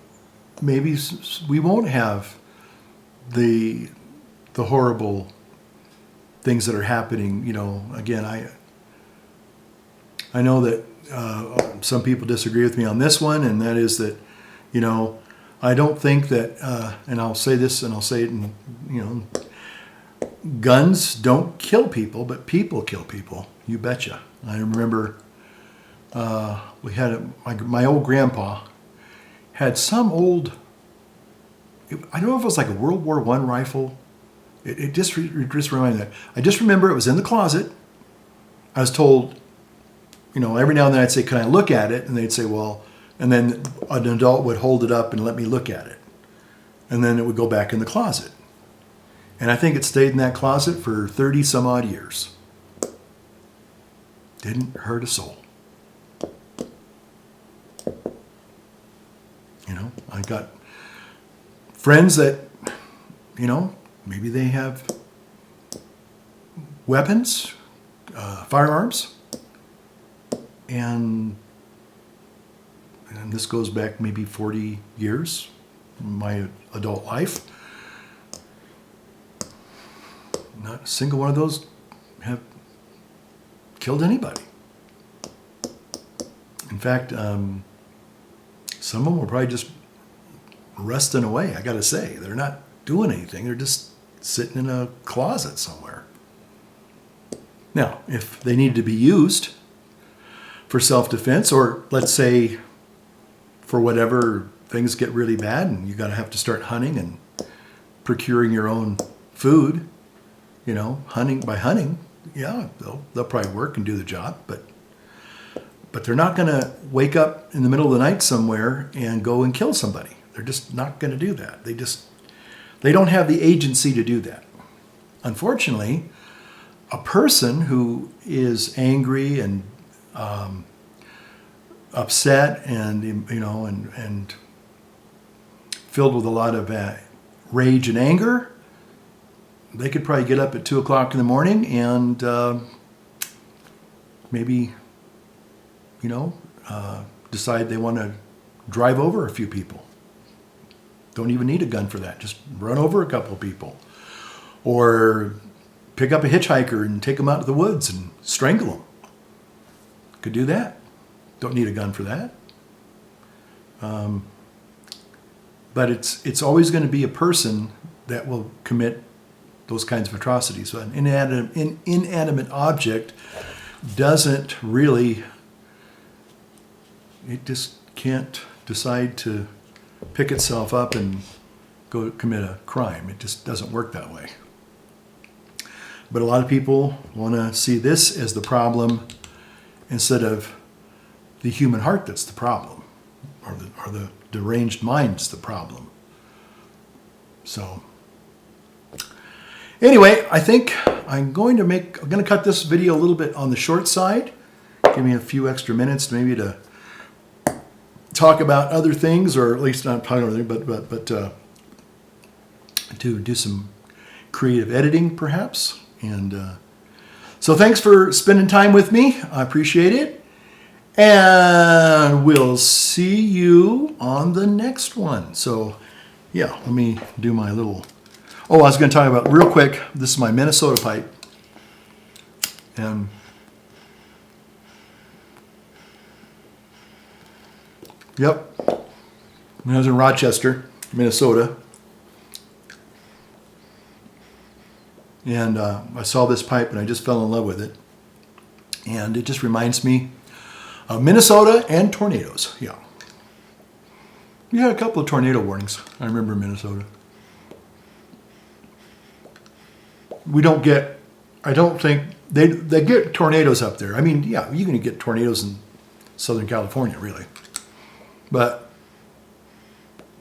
we won't have the horrible things that are happening. Again, I know that some people disagree with me on this one, and that is that, I don't think that, and I'll say this and I'll say it, and guns don't kill people, but people kill people. You betcha. I remember we had my old grandpa had some old, I don't know if it was like a World War I rifle. It just reminded me that. I just remember it was in the closet. I was told, every now and then I'd say, can I look at it? And they'd say, well, and then an adult would hold it up and let me look at it. And then it would go back in the closet. And I think it stayed in that closet for 30 some odd years. Didn't hurt a soul. I got friends that, maybe they have weapons, firearms, and this goes back maybe 40 years, my adult life. Not a single one of those have killed anybody. In fact, some of them were probably just rusting away, I gotta say. They're not doing anything. They're just sitting in a closet somewhere. Now, if they need to be used for self-defense, or let's say for whatever things get really bad and you gotta have to start hunting and procuring your own food, hunting, yeah, they'll probably work and do the job, but they're not going to wake up in the middle of the night somewhere and go and kill somebody. They're just not going to do that. They don't have the agency to do that. Unfortunately, a person who is angry and upset and and filled with a lot of rage and anger, they could probably get up at 2 o'clock in the morning and maybe, decide they want to drive over a few people. Don't even need a gun for that. Just run over a couple of people. Or pick up a hitchhiker and take them out to the woods and strangle them. Could do that. Don't need a gun for that. But it's always going to be a person that will commit those kinds of atrocities. So an inanimate object doesn't really, it just can't decide to pick itself up and go commit a crime. It just doesn't work that way. But a lot of people want to see this as the problem instead of the human heart that's the problem, or the deranged mind's the problem. So anyway, I think I'm going to cut this video a little bit on the short side. Give me a few extra minutes maybe to talk about other things, or at least not talk about anything, but to do some creative editing perhaps. And so thanks for spending time with me. I appreciate it. And we'll see you on the next one. So yeah, let me do my little... Oh, I was going to talk about real quick. This is my Minnesota pipe. And yep, when I was in Rochester, Minnesota, and I saw this pipe and I just fell in love with it. And it just reminds me of Minnesota and tornadoes. Yeah. We had a couple of tornado warnings. I remember Minnesota. We don't get, I don't think, they get tornadoes up there. I mean, yeah, you're going to get tornadoes in Southern California, really. But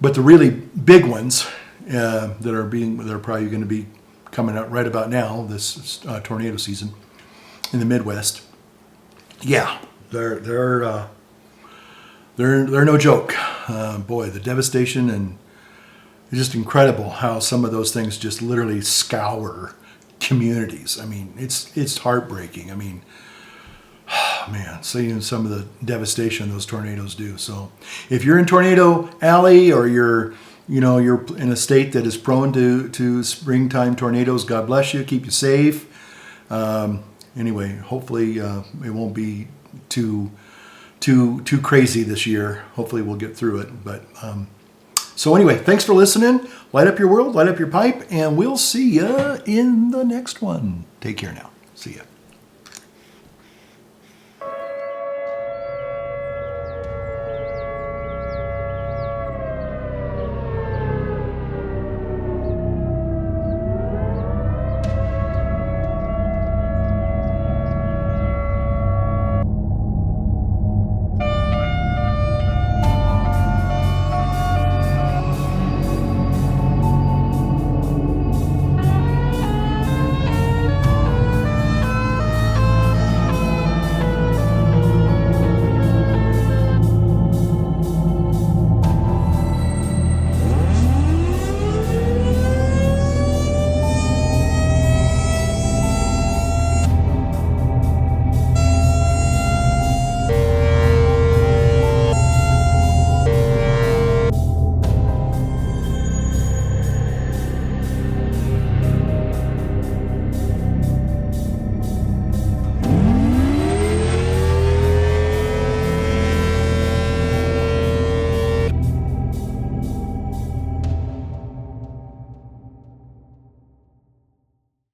the really big ones that are probably going to be coming out right about now, this tornado season in the Midwest, yeah, they're no joke. Boy, the devastation, and it's just incredible how some of those things just literally scour communities. I mean, it's heartbreaking. I mean, man, seeing some of the devastation those tornadoes do. So if you're in Tornado Alley, or you're in a state that is prone to springtime tornadoes, God bless you, keep you safe. Anyway, hopefully it won't be too crazy this year. Hopefully we'll get through it. But So anyway, thanks for listening. Light up your world, light up your pipe, and we'll see you in the next one. Take care now. See ya.